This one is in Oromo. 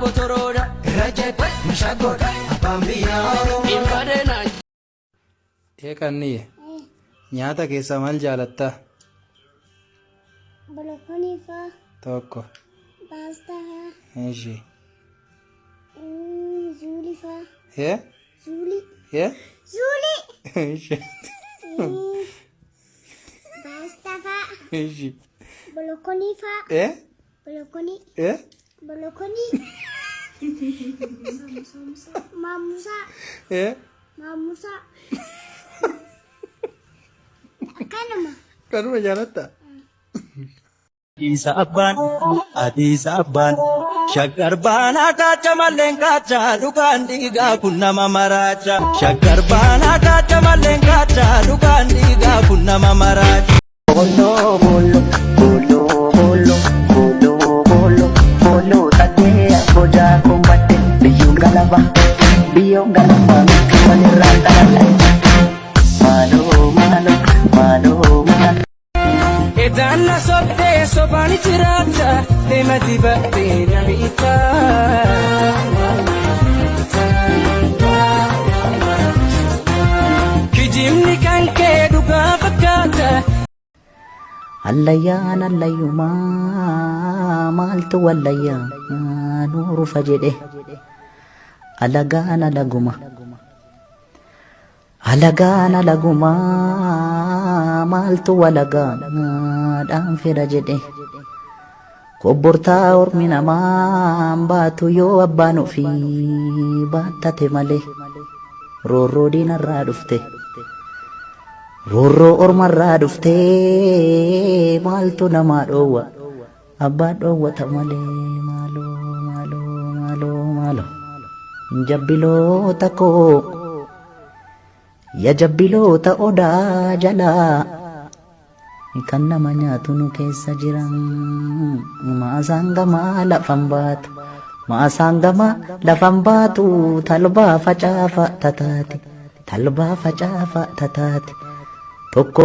botoroda rajepa mishagoda abambiya imbadena kanniye nyaata keessa maal jaalatta? Bolokoni fa Tokko. pasta fa Eeshi. zuli fa Hee? zuli Hee? zuli Eeshi. pasta fa Eeshi. bolokoni fa Eh? bolokoni Eh? bolokoni mamusa Eh? mamusa kanama Kanuma jaalatta? Isa abban Shaggar baana kacha malleen kacha dhugaan dhiigaa kun nama maraacha Shaggar baana kacha malleen kacha dhugaan dhiigaa kun nama maraacha Bolo bolo bolo bolo bolo bolo bolo tatee boja kombatte biyyoon galaba walirraa taa'e malo malo malo malo Edanna sobde sobani jirata demati batte namita Kijimni kanke duga fakata Allayyaan allayyuma maaltu wallayyaa nuuru fajede alagaan alaguma maaltu walagaan dhaan fira jedhe kobbortaa ormi namaa baatu yoo abbaan ofii baattate malee roorroo diinarraa dhufte roorroo ormarraa dhufte maaltu namaa dhoowwa abbaan dhoowwata malee maaloo jabbiloota koo ya jabbiloota odaa jalaa kan nama nyaatu nu keessa jiran maasaan gamaa lafan baatu talbaa facaafa tataati tokko